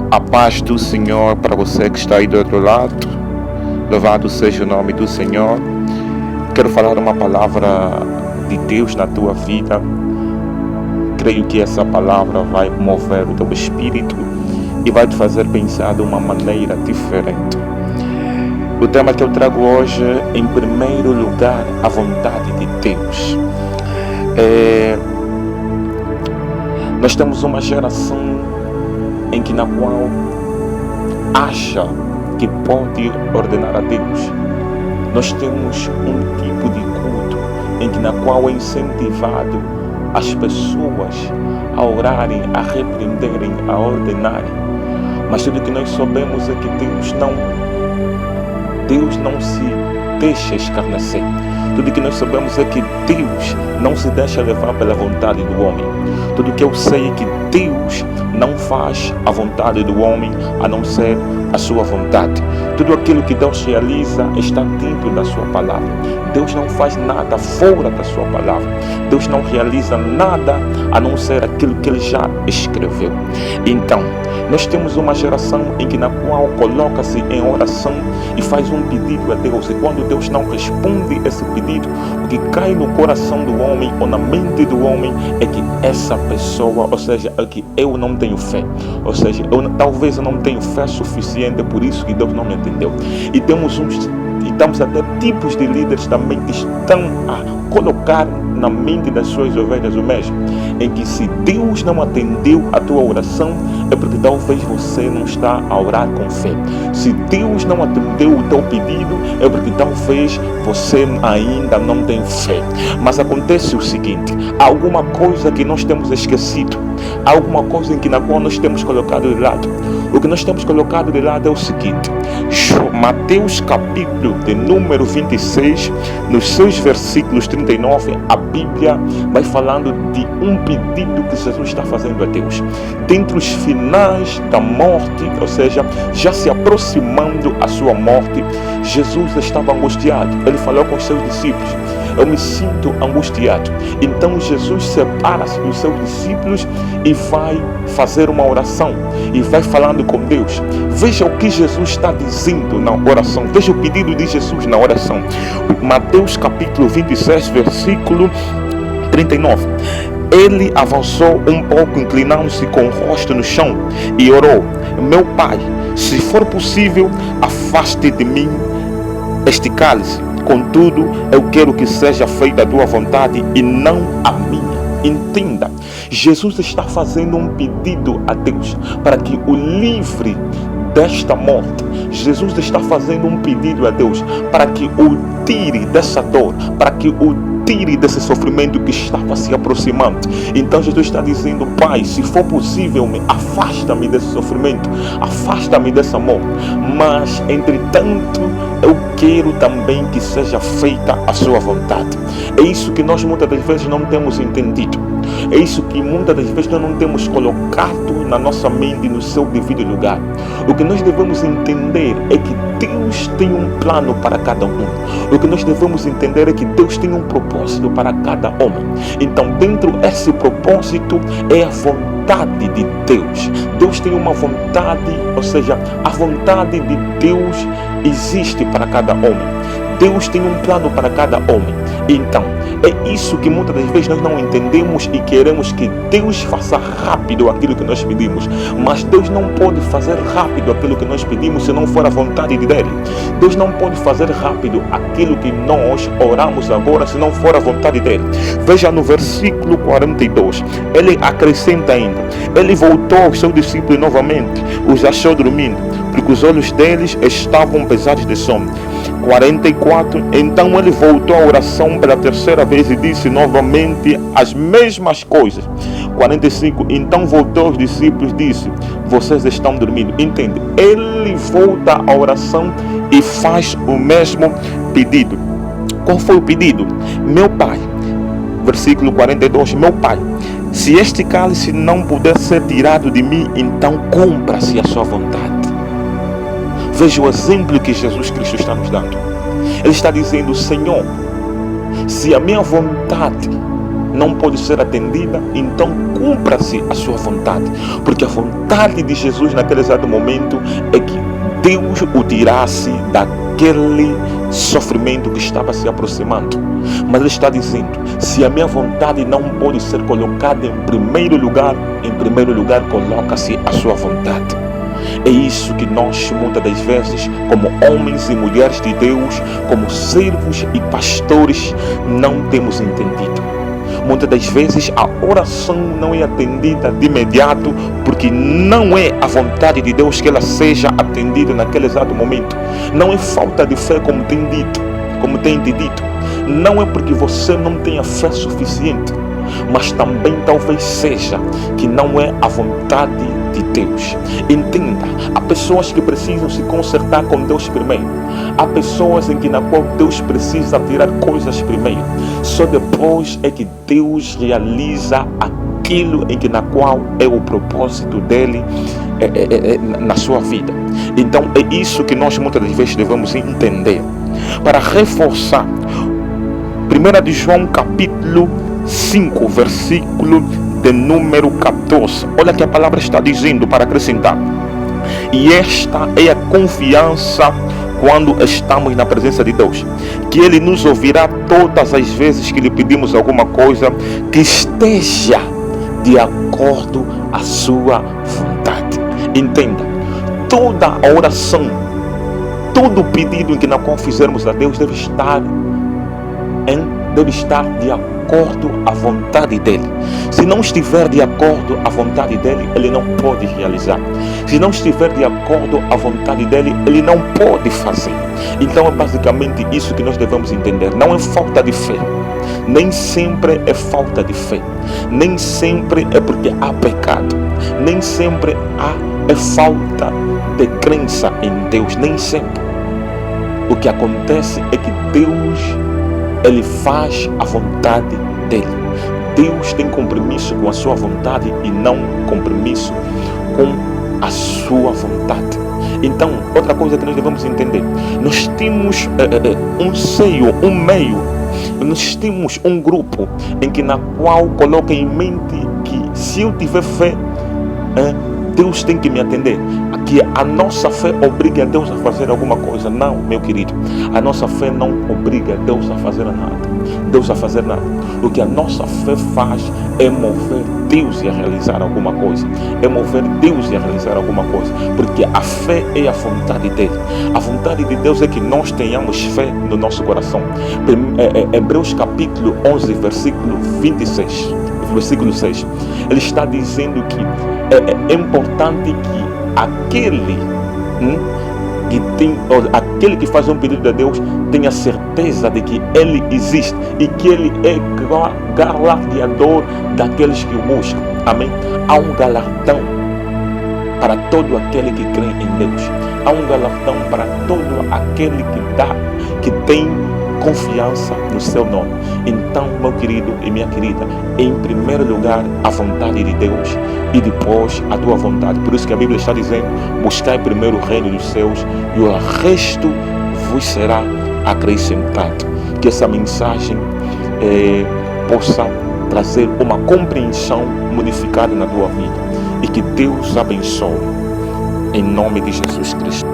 A paz do Senhor para você que está aí do outro lado. Louvado seja o nome do Senhor. Quero falar uma palavra de Deus na tua vida. Creio que essa palavra vai mover o teu espírito e vai te fazer pensar de uma maneira diferente. O tema que eu trago hoje, em primeiro lugar, a vontade de Deus. Nós temos uma geração na qual acha que pode ordenar a Deus. Nós temos um tipo de culto na qual é incentivado as pessoas a orarem, a repreenderem, a ordenarem. Mas tudo que nós sabemos é que Deus não se deixa escarnecer. Tudo que nós sabemos é que Deus não se deixa levar pela vontade do homem. Tudo que eu sei é que Deus não faz a vontade do homem a não ser a sua vontade. Tudo aquilo que Deus realiza está dentro da sua palavra. Deus não faz nada fora da sua palavra. Deus não realiza nada a não ser aquilo que Ele já escreveu. Então, nós temos uma geração na qual coloca-se em oração e faz um pedido a Deus. E quando Deus não responde esse pedido, o que cai no coração do homem ou na mente do homem é que essa pessoa, ou seja, é que eu não tenho fé. Ou seja, talvez eu não tenho fé suficiente, por isso que Deus não me entendeu. E temos até tipos de líderes também que estão a colocar na mente das suas ovelhas o mesmo, em que se Deus não atendeu a tua oração, é porque talvez você não está a orar com fé. Se Deus não atendeu o teu pedido, é porque talvez você ainda não tem fé. Mas acontece o seguinte: há alguma coisa que nós temos esquecido, há alguma coisa na qual nós temos colocado de lado. O que nós temos colocado de lado é o seguinte: Mateus capítulo de número 26, nos seus versículos 39, a Bíblia vai falando de um pedido que Jesus está fazendo a Deus. Dentre os finais da morte, ou seja, já se aproximando a sua morte, Jesus estava angustiado. Ele falou com os seus discípulos: eu me sinto angustiado. Então Jesus separa-se dos seus discípulos e vai fazer uma oração e vai falando com Deus. Veja o que Jesus está dizendo na oração. Veja o pedido de Jesus na oração. Mateus capítulo 26, versículo 39. Ele avançou um pouco, inclinando-se com o rosto no chão e orou: meu Pai, se for possível, afaste de mim este cálice. Contudo, eu quero que seja feita a tua vontade e não a minha. Entenda, Jesus está fazendo um pedido a Deus para que o livre desta morte. Jesus está fazendo um pedido a Deus para que o tire dessa dor, para que o tire desse sofrimento que estava se aproximando. Então Jesus está dizendo: Pai, se for possível, afasta-me desse sofrimento, afasta-me dessa morte. Mas, entretanto, eu quero também que seja feita a sua vontade. É isso que nós muitas das vezes não temos entendido. É isso que muitas das vezes nós não temos colocado na nossa mente no seu devido lugar. O que nós devemos entender é que Deus tem um plano para cada um. O que nós devemos entender é que Deus tem um propósito para cada homem. Então, dentro desse propósito é a vontade de Deus. Deus tem uma vontade, ou seja, a vontade de Deus existe para cada homem. Deus tem um plano para cada homem. Então, é isso que muitas das vezes nós não entendemos e queremos que Deus faça rápido aquilo que nós pedimos. Mas Deus não pode fazer rápido aquilo que nós pedimos se não for a vontade dele. Deus não pode fazer rápido aquilo que nós oramos agora se não for a vontade dele. Veja no versículo 42. Ele acrescenta ainda: ele voltou aos seus discípulos novamente, os achou dormindo, porque os olhos deles estavam pesados de sono. 44. Então ele voltou à oração pela terceira vez e disse novamente as mesmas coisas. 45. Então voltou aos discípulos e disse: vocês estão dormindo. Entende? Ele volta à oração e faz o mesmo pedido. Qual foi o pedido? Meu Pai, versículo 42, meu Pai, se este cálice não puder ser tirado de mim, então cumpra-se a sua vontade. Veja o exemplo que Jesus Cristo está nos dando. Ele está dizendo: Senhor, se a minha vontade não pode ser atendida, então cumpra-se a sua vontade, porque a vontade de Jesus naquele exato momento é que Deus o tirasse daquele sofrimento que estava se aproximando. Mas ele está dizendo: se a minha vontade não pode ser colocada em primeiro lugar coloca-se a sua vontade. É isso que nós, muitas das vezes, como homens e mulheres de Deus, como servos e pastores, não temos entendido. Muitas das vezes a oração não é atendida de imediato, porque não é a vontade de Deus que ela seja atendida naquele exato momento. Não é falta de fé, como tem dito, como tem dito. Não é porque você não tenha fé suficiente, mas também talvez seja que não é a vontade de Deus. Entenda, há pessoas que precisam se consertar com Deus primeiro. Há pessoas na qual Deus precisa tirar coisas primeiro. Só depois é que Deus realiza aquilo na qual é o propósito dele na sua vida. Então é isso que nós muitas das vezes devemos entender. Para reforçar, 1 de João capítulo 5, versículo de número 14. Olha que a palavra está dizendo para acrescentar: e esta é a confiança quando estamos na presença de Deus, que Ele nos ouvirá todas as vezes que lhe pedimos alguma coisa que esteja de acordo à sua vontade. Entenda, toda a oração, todo o pedido na qual fizermos a Deus deve estar de acordo à vontade dele. Se não estiver de acordo à vontade dele, ele não pode realizar. Se não estiver de acordo à vontade dele, ele não pode fazer. Então é basicamente isso que nós devemos entender. Não é falta de fé. Nem sempre é falta de fé. Nem sempre é porque há pecado. Nem sempre é falta de crença em Deus. Nem sempre. O que acontece é que Deus, Ele faz a vontade dele. Deus tem compromisso com a sua vontade e não compromisso com a sua vontade. Então, outra coisa que nós devemos entender: nós temos um seio, um meio, nós temos um grupo na qual coloca em mente que se eu tiver fé, Deus tem que me atender. Que a nossa fé obriga a Deus a fazer alguma coisa. Não, meu querido, a nossa fé não obriga Deus a fazer nada. O que a nossa fé faz é mover Deus a realizar alguma coisa. Porque a fé é a vontade dele. A vontade de Deus é que nós tenhamos fé no nosso coração. Hebreus capítulo 11, versículo 26, versículo 6. Ele está dizendo que é importante que aquele que faz um pedido a Deus tenha certeza de que Ele existe e que Ele é galardeador daqueles que o buscam. Amém? Há um galardão para todo aquele que crê em Deus. Há um galardão para todo aquele que tem confiança no seu nome. Então, meu querido e minha querida, em primeiro lugar a vontade de Deus e depois a tua vontade. Por isso que a Bíblia está dizendo: buscai primeiro o reino dos céus e o resto vos será acrescentado. Que essa mensagem possa trazer uma compreensão modificada na tua vida e que Deus abençoe em nome de Jesus Cristo.